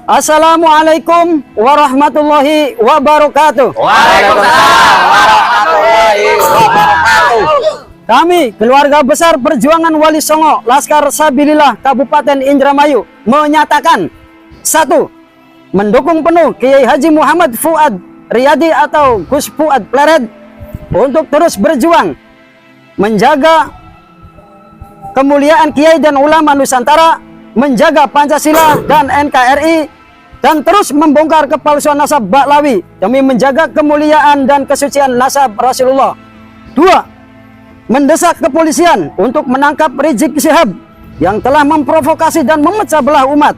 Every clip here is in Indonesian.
Assalamualaikum warahmatullahi wabarakatuh. Waalaikumsalam warahmatullahi wabarakatuh. Kami, keluarga besar Perjuangan Wali Songo Laskar Sabilillah Kabupaten Indramayu, menyatakan: 1. Mendukung penuh Kiai Haji Muhammad Fuad Riyadi atau Gus Fuad Pleret untuk terus berjuang menjaga kemuliaan Kiai dan ulama Nusantara, menjaga Pancasila dan NKRI, dan terus membongkar kepalsuan nasab Baklawi demi menjaga kemuliaan dan kesucian nasab Rasulullah. 2. Mendesak kepolisian untuk menangkap Rizik Syihab yang telah memprovokasi dan memecah belah umat,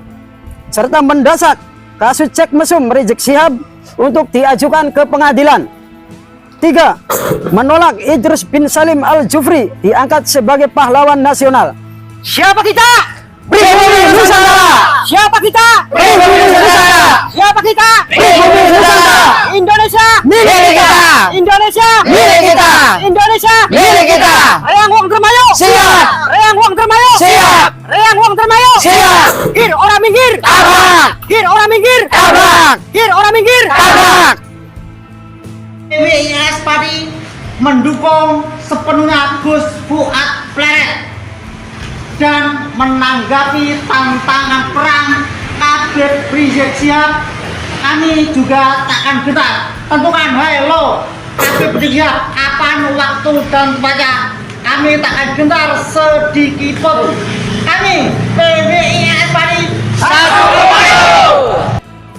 serta mendesak kasus cek mesum Rizik Syihab untuk diajukan ke pengadilan. 3. Menolak Idrus bin Salim Al-Jufri diangkat sebagai pahlawan nasional. Siapa kita? Pribumi Nusantara. Siapa kita? Pribumi Nusantara. Siapa kita? Pribumi Nusantara. Indonesia Milik kita. Indonesia Milik kita. Indonesia Milik kita. Reang Wong Termayu. Siap. Reang Wong Termayu. Siap. Reang Wong Termayu. Siap. Gir orang minggir. Tabrak. Gir orang minggir. Tabrak. Gir orang minggir. Tabrak. PWIS Pati mendukung sepenuhnya Gus Fuad Pleret dan menanggapi tantangan perang Habib Rizik Syihab. Kami juga takkan gentar tentukan hello Habib Rizik Syihab kapan waktu dan tempatnya. Kami takkan gentar sedikit pun. Kami PWIS Pati satu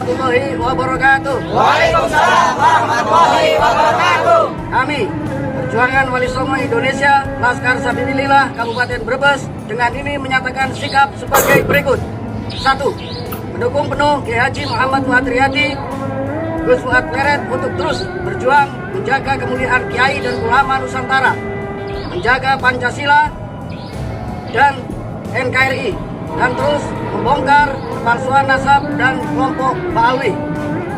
Warahmatullahi wabarakatuh. Waalaikumsalam warahmatullahi wabarakatuh. Kami Perjuangan Wali Songo Indonesia Laskar Sabilillah Kabupaten Brebes dengan ini menyatakan sikap sebagai berikut. 1. Mendukung penuh Kiai Haji Muhammad Fuad Riyadi Gus Fuad Pleret untuk terus berjuang menjaga kemuliaan Kiai dan ulama Nusantara, menjaga Pancasila dan NKRI, dan terus membongkar kepalsuan nasab dan kelompok Baklawi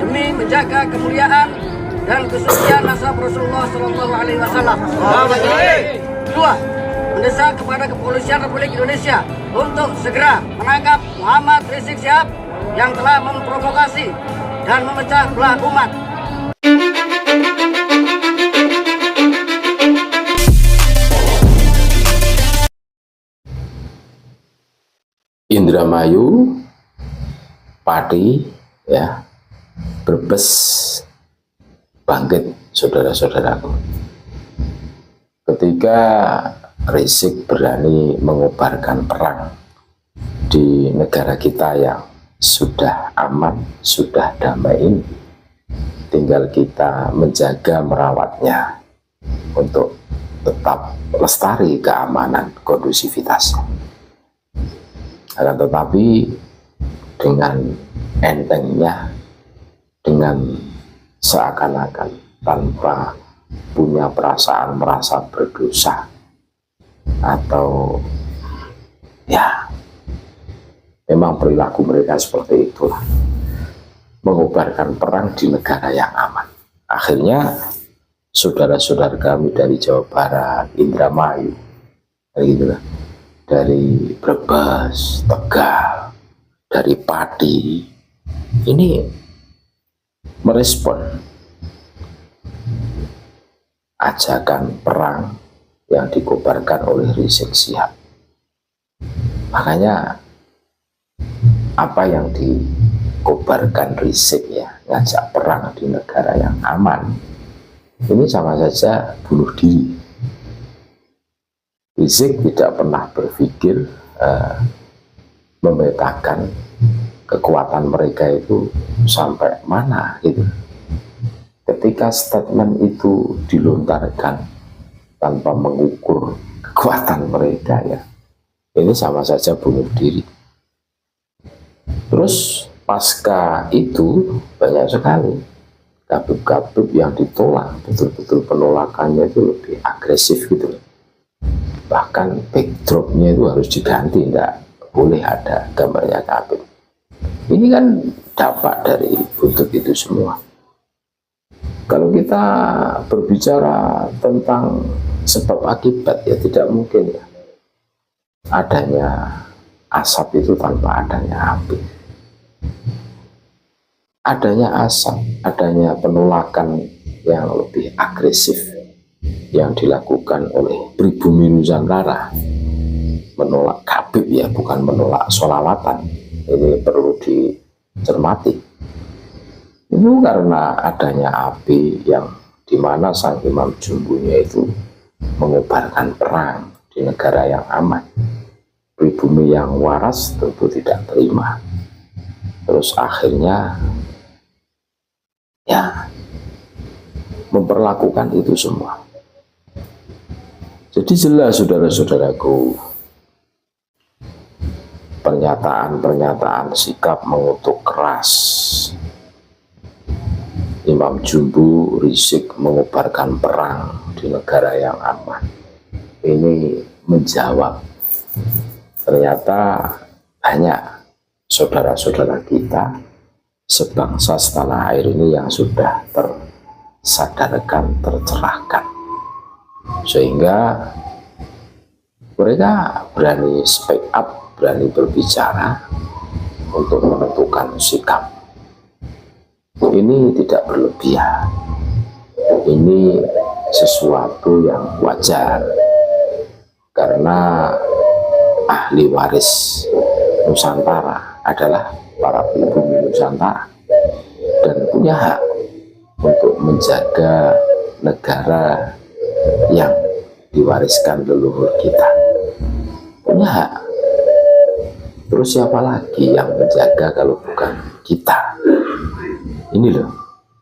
demi menjaga kemuliaan dan kesucian nasab Rasulullah SAW. 2. Mendesak kepada Kepolisian Republik Indonesia untuk segera menangkap Muhammad Rizik Syihab yang telah memprovokasi dan memecah belah umat. Indramayu, Pati, ya, Brebes, bangkit saudara-saudaraku. Ketika Rizik berani mengobarkan perang di negara kita yang sudah aman, sudah damai ini, tinggal kita menjaga merawatnya untuk tetap lestari keamanan kondusivitasnya. Akan tetapi dengan entengnya, dengan seakan-akan tanpa punya perasaan merasa berdosa, atau ya memang perilaku mereka seperti itulah, mengobarkan perang di negara yang aman. Akhirnya saudara-saudara kami dari Jawa Barat, Indramayu, dari Brebes, Tegal, dari Pati, ini merespon ajakan perang yang dikobarkan oleh Rizik Syihab. Makanya apa yang dikobarkan Rizik, ya, ngajak perang di negara yang aman, ini sama saja bunuh diri. Rizik tidak pernah berpikir memetakan kekuatan mereka itu sampai mana gitu. Ketika statement itu dilontarkan tanpa mengukur kekuatan mereka, ya, ini sama saja bunuh diri. Terus pasca itu banyak sekali kabut-kabut yang ditolak, betul-betul penolakannya itu lebih agresif gitu. Bahkan backdropnya itu harus diganti, tidak boleh ada gambarnya kabut. Ini kan dampak dari buntut itu semua. Kalau kita berbicara tentang sebab akibat, ya tidak mungkin ya adanya asap itu tanpa adanya api. adanya asap, adanya penolakan yang lebih agresif yang dilakukan oleh pribumi Nusantara menolak Habib, ya bukan menolak sholawatan. Ini perlu dicermati. Itu karena adanya api yang dimana sang Imam Jumbunya itu mengobarkan perang di negara yang aman. Pribumi yang waras tentu tidak terima. Terus akhirnya ya memperlakukan itu semua. Jadi jelas saudara-saudaraku, pernyataan-pernyataan sikap mengutuk keras Imam Jumbu Rizik mengobarkan perang di negara yang aman ini menjawab ternyata banyak saudara-saudara kita sebangsa setanah air ini yang sudah tersadarkan, tercerahkan, sehingga mereka berani speak up, berani berbicara untuk menentukan sikap. Ini tidak berlebihan, ini sesuatu yang wajar karena ahli waris Nusantara adalah para pribumi Nusantara dan punya hak untuk menjaga negara yang diwariskan leluhur kita. Punya hak. Terus siapa lagi yang menjaga kalau bukan kita? Ini loh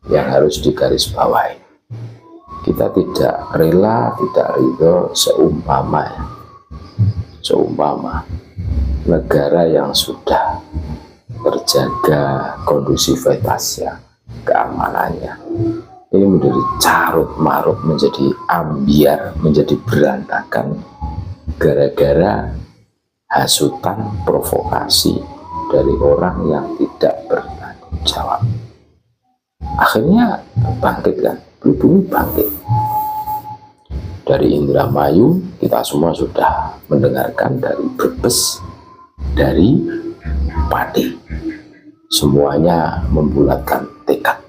yang harus digarisbawahi. Kita tidak rela, tidak ridho seumpama negara yang sudah terjaga kondusivitasnya, keamanannya, ini menjadi carut marut, menjadi ambiar, menjadi berantakan gara-gara hasutan, provokasi dari orang yang tidak bertanggung jawab. Akhirnya bangkit kan, pribumi bangkit. Dari Indramayu kita semua sudah mendengarkan, dari Brebes, dari Pati, semuanya membulatkan tekad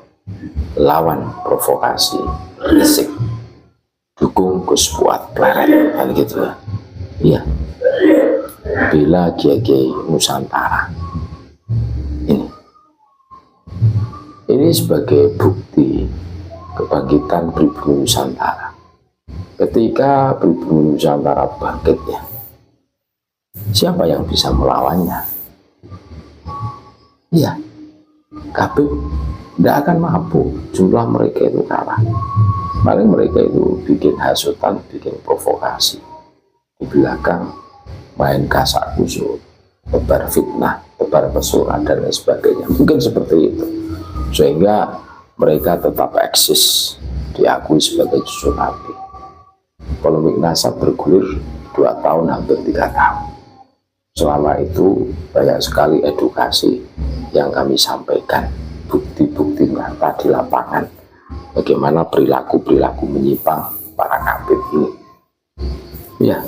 lawan provokasi Rizik, dukung Gus Fuad Pleret, kan gitu ya. Iya, bela kiai Nusantara. Ini sebagai bukti kebangkitan pribumi Nusantara. Ketika pribumi Nusantara bangkit, ya, siapa yang bisa melawannya? Iya, Habib tidak akan mampu. Jumlah mereka itu kalah. Paling mereka itu bikin hasutan, bikin provokasi di belakang, main kasak kusuk, tebar fitnah, tebar pesona dan lain sebagainya. Mungkin seperti itu, sehingga mereka tetap eksis, diakui sebagai cucu Nabi. Polemik nasab bergulir 2 tahun, hampir 3 tahun. Selama itu banyak sekali edukasi yang kami sampaikan, bukti-bukti nyata di lapangan, bagaimana perilaku-perilaku menyimpang para Habib ini. Ya,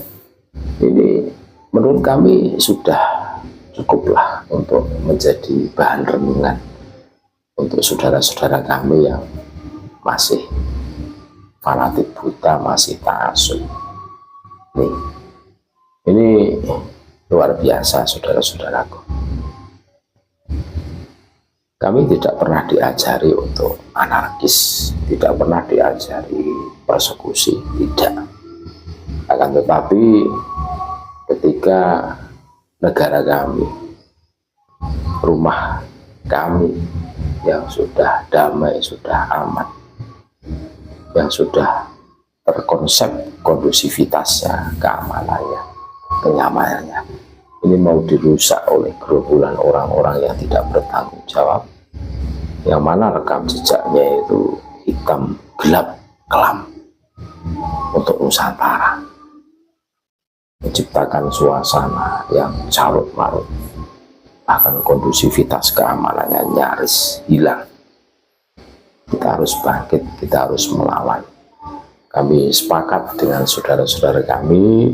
ini menurut kami sudah cukuplah untuk menjadi bahan renungan untuk saudara-saudara kami yang masih fanatik buta, masih ta'assub. Ini luar biasa saudara-saudaraku. Kami tidak pernah diajari untuk anarkis, tidak pernah diajari persekusi, tidak. Akan tetapi ketika negara kami, rumah kami yang sudah damai, sudah aman, yang sudah terkonsep kondusivitasnya, keamanannya, kenyamanannya, ini mau dirusak oleh gerombolan orang-orang yang tidak bertanggung jawab, yang mana rekam jejaknya itu hitam, gelap, kelam untuk Nusantara, menciptakan suasana yang carut marut, bahkan kondusivitas keamanannya nyaris hilang. Kita harus bangkit, kita harus melawan. Kami sepakat dengan saudara-saudara kami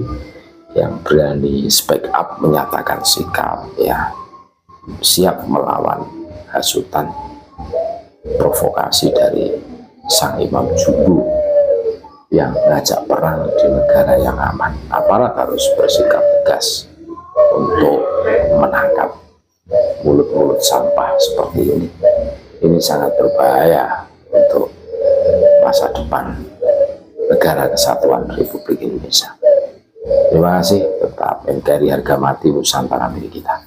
yang berani speak up, menyatakan sikap, ya, siap melawan hasutan, provokasi dari sang Imam Jumbo yang ngajak perang di negara yang aman. Aparat harus bersikap tegas untuk menangkap mulut-mulut sampah seperti ini. Ini sangat berbahaya untuk masa depan negara kesatuan Republik Indonesia. Terima kasih, tetap NKRI harga mati Nusantara milik kita.